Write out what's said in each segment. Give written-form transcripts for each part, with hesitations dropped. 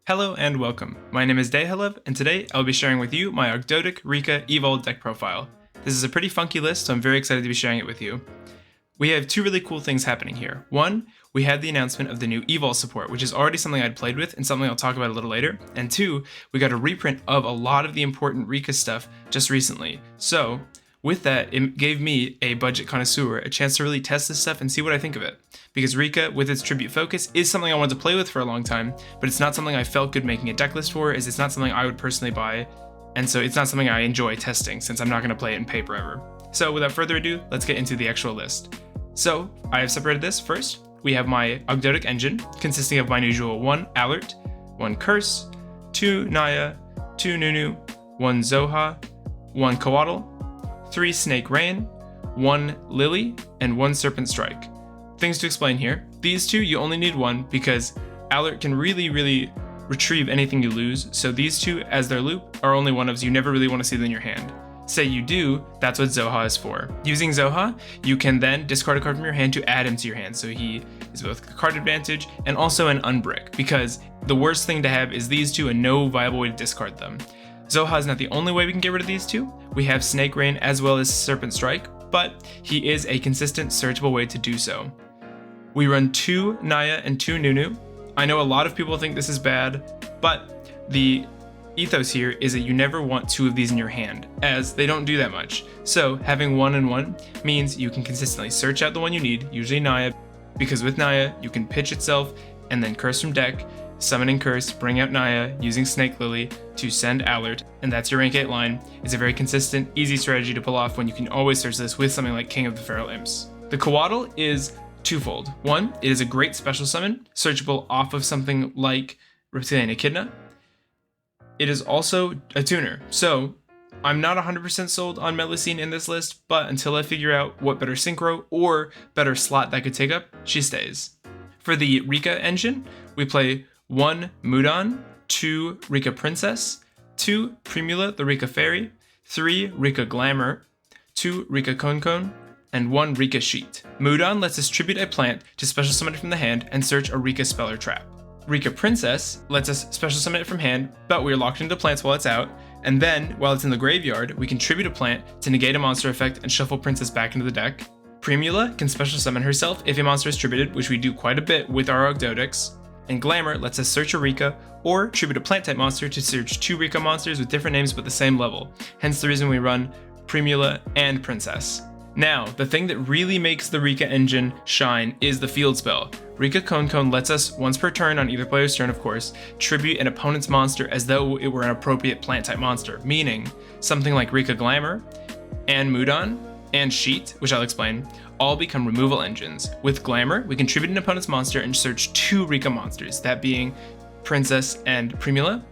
Hello and welcome. My name is Dayhelev, and today I'll be sharing with you my Ogdoadic Rikka Evol deck profile. This is a pretty funky list, so I'm very excited to be sharing it with you. We have two really cool things happening here. One, we had the announcement of the new EVO support, which is already something I'd played with and something I'll talk about a little later. And two, we got a reprint of a lot of the important Rika stuff just recently. So, with that, it gave me, a budget connoisseur, a chance to really test this stuff and see what I think of it. Because Rika, with its tribute focus, is something I wanted to play with for a long time, but it's not something I felt good making a deck list for, as it's not something I would personally buy, and so it's not something I enjoy testing, since I'm not going to play it in pay forever. So without further ado, let's get into the actual list. So, I have separated this first. We have my Ogdoadic engine, consisting of my usual 1 Alert, 1 Curse, 2 Naya, 2 Nunu, 1 Zoha, 1 Coatl, 3 Snake Rain, 1 Lily, and 1 Serpent Strike. Things to explain here. These two, you only need one because Alert can really retrieve anything you lose, so these two, as their loop, are only one-ofs. You never really want to see them in your hand. Say you do, that's what Zoha is for. Using Zoha, you can then discard a card from your hand to add him to your hand, so he is both a card advantage and also an unbrick, because the worst thing to have is these two and no viable way to discard them. Zoha is not the only way we can get rid of these two. We have Snake Rain as well as Serpent Strike, but he is a consistent searchable way to do so. We run 2 Naya and 2 Nunu. I know a lot of people think this is bad, but the ethos here is that you never want 2 of these in your hand, as they don't do that much. So having 1 and 1 means you can consistently search out the one you need, usually Naya, because with Naya you can pitch itself and then curse from deck, summon and curse, bring out Naya using Snake Lily to send Alert, and that's your rank 8 line. It's a very consistent, easy strategy to pull off when you can always search this with something like King of the Feral Imps. The Coatl is twofold. One, it is a great special summon, searchable off of something like Reptilian Echidna. It is also a tuner, so I'm not 100% sold on Melusine in this list, but until I figure out what better synchro or better slot that could take up, she stays. For the Rika engine, we play 1 Mudan, 2 Rika Princess, 2 Primula the Rika Fairy, 3 Rika Glamour, 2 Rika Konkon, and 1 Rika Sheet. Mudan lets us tribute a plant to special summon it from the hand and search a Rika spell or trap. Rika Princess lets us special summon it from hand, but we are locked into plants while it's out, and then, while it's in the graveyard, we can tribute a plant to negate a monster effect and shuffle Princess back into the deck. Primula can special summon herself if a monster is tributed, which we do quite a bit with our Ogdoadics. And Glamour lets us search a Rika, or tribute a plant type monster to search 2 Rika monsters with different names but the same level, hence the reason we run Primula and Princess. Now, the thing that really makes the Rika engine shine is the field spell. Rika Konkon lets us, once per turn on either player's turn of course, tribute an opponent's monster as though it were an appropriate plant type monster, meaning something like Rika Glamour, and Mudan, and Sheet, which I'll explain, all become removal engines. With Glamour, we can tribute an opponent's monster and search 2 Rika monsters, that being Princess and Primula.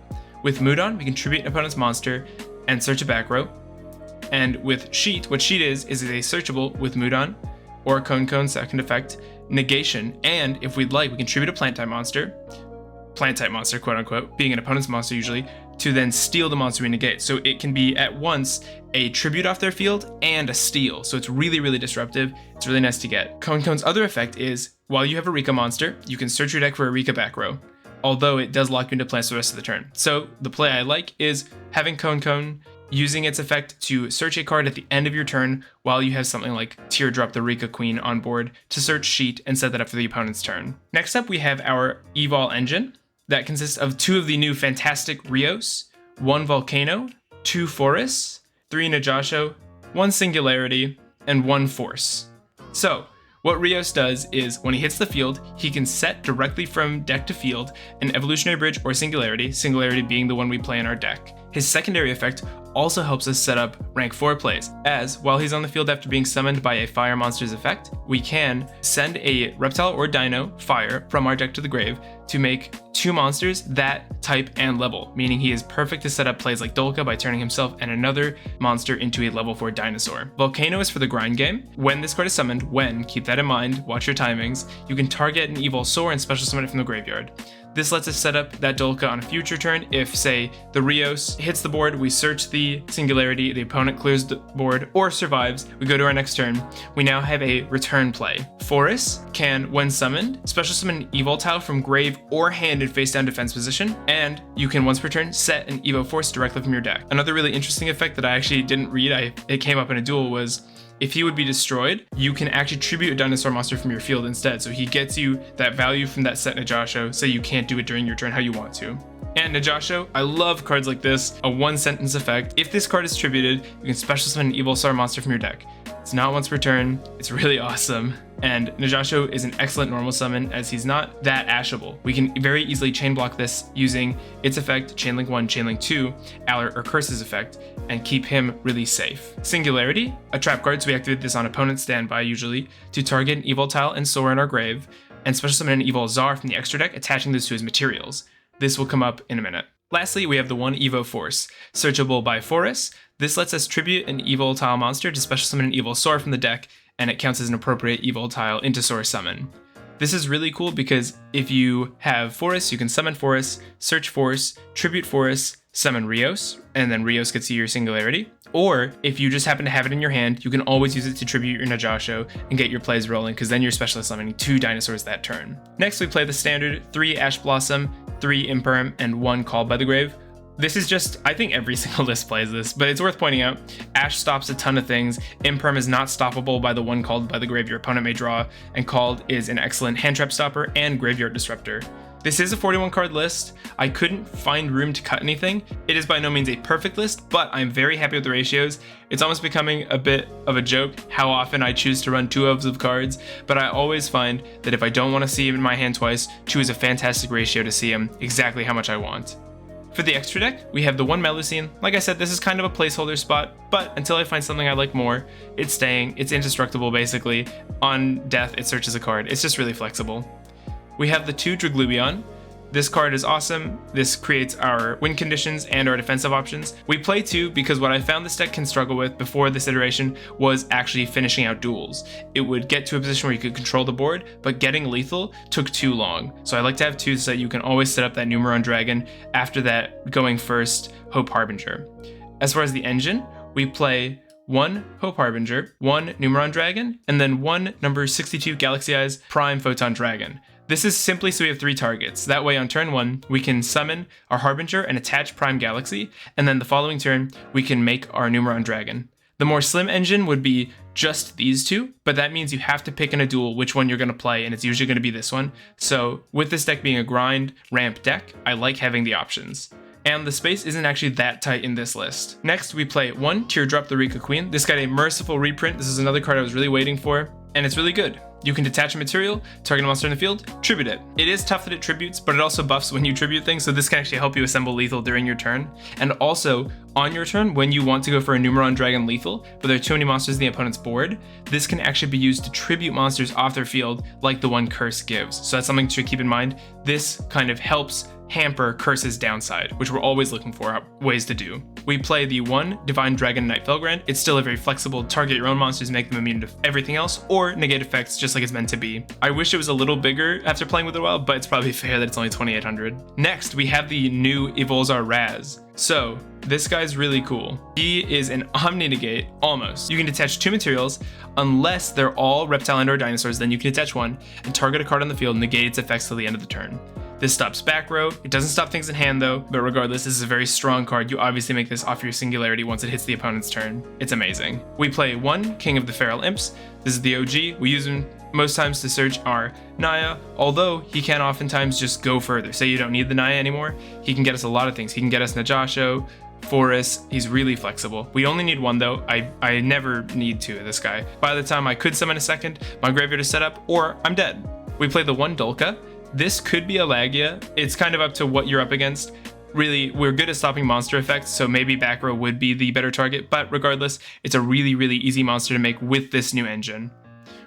With Mudan, we can tribute an opponent's monster and search a back row. And with Sheet, what Sheet is a searchable with Mudan, or Konkon's second effect, negation, and if we'd like, we can tribute a plant type monster, quote unquote, being an opponent's monster usually, to then steal the monster we negate. So it can be at once a tribute off their field and a steal. So it's really disruptive. It's really nice to get. Konkon's other effect is, while you have a Rika monster, you can search your deck for a Rika back row, although it does lock you into plants for the rest of the turn. So the play I like is having Konkon using its effect to search a card at the end of your turn while you have something like Teardrop the Rika Queen on board to search Sheet and set that up for the opponent's turn. Next up, we have our Evol engine that consists of 2 of the new fantastic Rios, 1 Volcano, 2 Force, 3 Najasho, 1 Singularity, and 1 Force. So, what Rios does is, when he hits the field, he can set directly from deck to field an Evolutionary Bridge or Singularity being the one we play in our deck. His secondary effect also helps us set up rank 4 plays, as while he's on the field after being summoned by a fire monster's effect, we can send a reptile or dino, fire, from our deck to the grave to make 2 monsters that type and level, meaning he is perfect to set up plays like Dolka by turning himself and another monster into a level 4 dinosaur. Volcano is for the grind game. When this card is summoned, keep that in mind, watch your timings, you can target an EVO-SOAR and special summon it from the graveyard. This lets us set up that Dolka on a future turn. If, say, the Rios hits the board, we search the Singularity, the opponent clears the board or survives, we go to our next turn. We now have a return play. Force can, when summoned, special summon an Evol tile from grave or hand in face down defense position, and you can once per turn set an EVO-FORCE directly from your deck. Another really interesting effect that I actually didn't read, it came up in a duel, was if he would be destroyed, you can actually tribute a dinosaur monster from your field instead. So he gets you that value from that set yugioh, so you can't do it during your turn how you want to. And yugioh, I love cards like this, a one sentence effect. If this card is tributed, you can special summon an Evolstar monster from your deck. It's not once per turn, it's really awesome. And yugioh is an excellent normal summon as he's not that ashable. We can very easily chain block this using its effect, Chainlink 1, Chainlink 2, Alert or Curse's effect, and keep him really safe. Singularity, a trap card, so we activate this on opponent's standby usually, to target an Evol tile and Sora in our grave, and special summon an Evol Czar from the extra deck, attaching this to his materials. This will come up in a minute. Lastly, we have the one EVO-FORCE, searchable by Force. This lets us tribute an Evol tile monster to special summon an Evol Sora from the deck, and it counts as an appropriate Evol tile into Sora summon. This is really cool because if you have Force, you can summon Force, search Force, tribute Force, summon Rios, and then Rios gets you your Singularity. Or if you just happen to have it in your hand, you can always use it to tribute your yugioh and get your plays rolling, because then you're specialist summoning 2 dinosaurs that turn. Next, we play the standard 3 Ash Blossom, 3 Imperm, and 1 Called by the Grave. This is just, I think every single list plays this, but it's worth pointing out, Ash stops a ton of things, Imperm is not stoppable by the 1 Called by the Grave your opponent may draw, and Called is an excellent hand trap stopper and graveyard disruptor. This is a 41 card list. I couldn't find room to cut anything. It is by no means a perfect list, but I'm very happy with the ratios. It's almost becoming a bit of a joke how often I choose to run 2 elves of cards, but I always find that if I don't want to see him in my hand twice, 2 is a fantastic ratio to see him exactly how much I want. For the extra deck, we have the 1 Melusine. Like I said, this is kind of a placeholder spot, but until I find something I like more, it's staying, it's indestructible basically. On death, it searches a card. It's just really flexible. We have the 2 Draglubion. This card is awesome. This creates our win conditions and our defensive options. We play 2 because what I found this deck can struggle with before this iteration was actually finishing out duels. It would get to a position where you could control the board, but getting lethal took too long. So I like to have 2 so that you can always set up that Numeron Dragon. After that, going first, Hope Harbinger. As far as the engine, we play 1 Hope Harbinger, 1 Numeron Dragon, and then 1 number 62 Galaxy Eyes Prime Photon Dragon. This is simply so we have 3 targets. That way on turn 1, we can summon our Harbinger and attach Prime Galaxy, and then the following turn, we can make our Numeron Dragon. The more slim engine would be just these 2, but that means you have to pick in a duel which one you're going to play, and it's usually going to be this one. So with this deck being a grind ramp deck, I like having the options. And the space isn't actually that tight in this list. Next, we play 1 Teardrop the Rika Queen. This got a merciful reprint. This is another card I was really waiting for, and it's really good. You can detach a material, target a monster in the field, tribute it. It is tough that it tributes, but it also buffs when you tribute things, so this can actually help you assemble lethal during your turn. And also, on your turn, when you want to go for a Numeron Dragon lethal, but there are too many monsters in the opponent's board, this can actually be used to tribute monsters off their field, like the one Curse gives. So that's something to keep in mind. This kind of helps hamper Curse's downside, which we're always looking for ways to do. We play the 1 Divine Dragon Knight Felgrand. It's still a very flexible target your own monsters, make them immune to everything else, or negate effects just like it's meant to be. I wish it was a little bigger after playing with it a while, but it's probably fair that it's only 2800. Next, we have the new Evolzar Raz. So this guy's really cool. He is an Omni-Negate, almost. You can detach 2 materials, unless they're all reptile and or dinosaurs, then you can detach 1, and target a card on the field, negate its effects till the end of the turn. This stops back row. It doesn't stop things in hand though, but regardless, this is a very strong card. You obviously make this off your Singularity once it hits the opponent's turn. It's amazing. We play 1 King of the Feral Imps. This is the OG. We use him most times to search our Naya, although he can oftentimes just go further. Say you don't need the Naya anymore, he can get us a lot of things. He can get us yugioh, Forest. He's really flexible. We only need 1 though. I never need 2 of this guy. By the time I could summon a second, my graveyard is set up, or I'm dead. We play the 1 Dolka. This could be a Lagia. It's kind of up to what you're up against. Really, we're good at stopping monster effects, so maybe back row would be the better target, but regardless, it's a really, really easy monster to make with this new engine.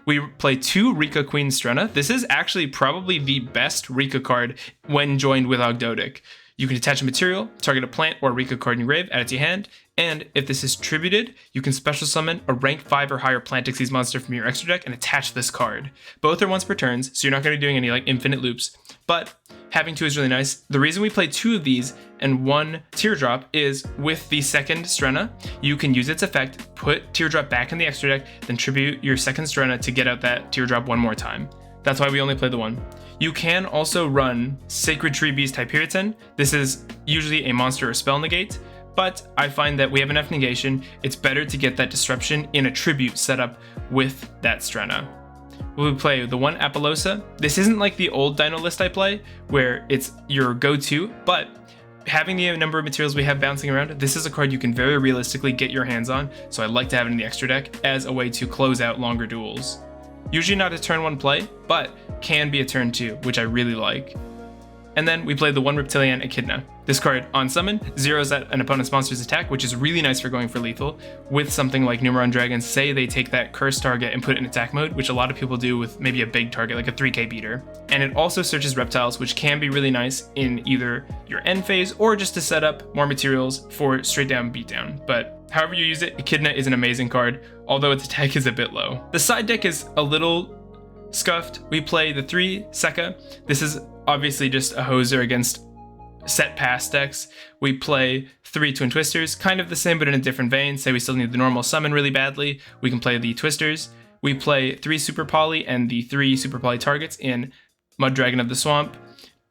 We play 2 Rika Queen Strenna. This is actually probably the best Rika card when joined with Ogdoadic. You can attach a material, target a plant or a Rika card in your grave, add it to your hand, and if this is tributed, you can special summon a rank 5 or higher Plant Xyz monster from your extra deck and attach this card. Both are once per turns, so you're not going to be doing any like infinite loops, but having 2 is really nice. The reason we play 2 of these and 1 Teardrop is with the second Strenna, you can use its effect, put Teardrop back in the extra deck, then tribute your second Strenna to get out that Teardrop one more time. That's why we only play the 1. You can also run Sacred Tree Beast Hyperiton. This is usually a monster or spell negate, but I find that we have enough negation, it's better to get that disruption in a tribute setup with that Strenna. We'll play the 1 Apollosa. This isn't like the old Dino list I play, where it's your go-to, but having the number of materials we have bouncing around, this is a card you can very realistically get your hands on, so I like to have it in the extra deck as a way to close out longer duels. Usually not a turn 1 play, but can be a turn 2, which I really like. And then we play the 1 Reptilian Echidna. This card, on summon, zeroes at an opponent's monster's attack, which is really nice for going for lethal. With something like Numeron Dragons, say they take that cursed target and put it in attack mode, which a lot of people do with maybe a big target, like a 3k beater. And it also searches reptiles, which can be really nice in either your end phase or just to set up more materials for straight down beatdown. But however you use it, Echidna is an amazing card, although its attack is a bit low. The side deck is a little scuffed. We play the 3 Sekka. This is obviously just a hoser against set pass decks. We play 3 Twin Twisters, kind of the same but in a different vein. Say we still need the normal summon really badly, we can play the Twisters. We play 3 Super Poly and the 3 Super Poly targets in Mud Dragon of the Swamp,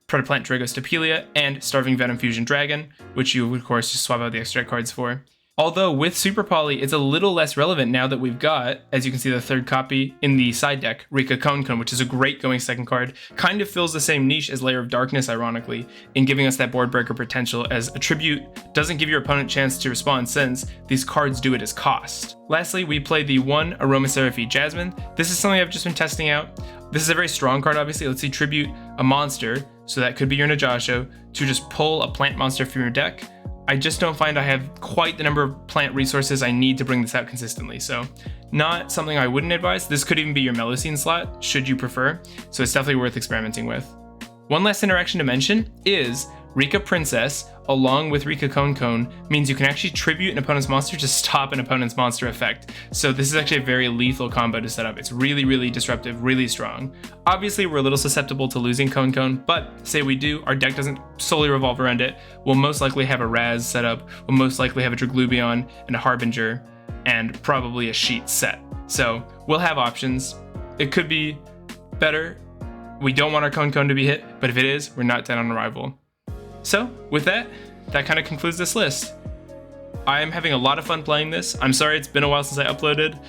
Protoplant Dragostopelia, and Starving Venom Fusion Dragon, which you would of course just swap out the extra cards for. Although with Super Poly, it's a little less relevant now that we've got, as you can see, the 3rd copy in the side deck, Rika Evol, which is a great going second card, kind of fills the same niche as Layer of Darkness, ironically, in giving us that board breaker potential, as a tribute doesn't give your opponent a chance to respond since these cards do it as cost. Lastly, we play the 1 Aromaseraphy Jasmine. This is something I've just been testing out. This is a very strong card, obviously. Let's see, tribute a monster, so that could be your Yugioh, to just pull a plant monster from your deck. I just don't find I have quite the number of plant resources I need to bring this out consistently, so not something I wouldn't advise. This could even be your Melusine slot, should you prefer, so it's definitely worth experimenting with. One last interaction to mention is Rika Princess, along with Rika Cone means you can actually tribute an opponent's monster to stop an opponent's monster effect. So this is actually a very lethal combo to set up. It's really, really disruptive, really strong. Obviously, we're a little susceptible to losing Cone, but say we do, our deck doesn't solely revolve around it. We'll most likely have a Raz set up, we'll most likely have a Draglubion and a Harbinger, and probably a Sheet set. So we'll have options. It could be better. We don't want our Cone to be hit, but if it is, we're not dead on arrival. So with that kind of concludes this list. I'm having a lot of fun playing this. I'm sorry it's been a while since I uploaded.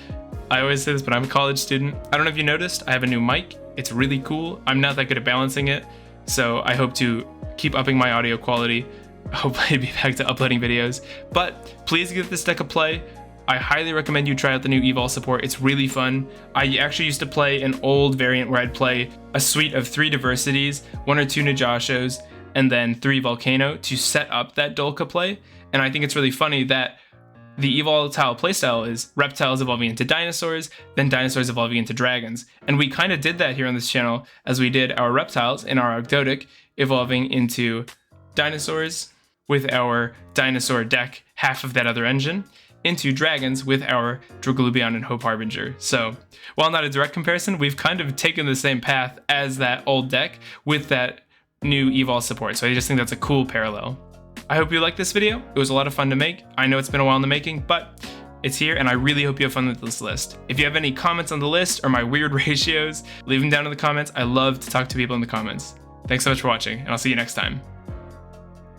I always say this, but I'm a college student. I don't know if you noticed, I have a new mic. It's really cool. I'm not that good at balancing it, so I hope to keep upping my audio quality. Hopefully be back to uploading videos. But please give this deck a play. I highly recommend you try out the new Evol support. It's really fun. I actually used to play an old variant where I'd play a suite of 3 Diversities, 1 or 2 Yugiohs, and then 3 Volcano to set up that Dolka play. And I think it's really funny that the volatile playstyle is reptiles evolving into dinosaurs, then dinosaurs evolving into dragons. And we kind of did that here on this channel, as we did our reptiles in our Ogdoadic evolving into dinosaurs with our dinosaur deck, half of that other engine, into dragons with our Draglubion and Hope Harbinger. So while not a direct comparison, we've kind of taken the same path as that old deck with that new Evol support, so I just think that's a cool parallel. I hope you liked this video. It was a lot of fun to make. I know it's been a while in the making, but it's here, and I really hope you have fun with this list. If you have any comments on the list or my weird ratios, leave them down in the comments. I love to talk to people in the comments. Thanks so much for watching, and I'll see you next time.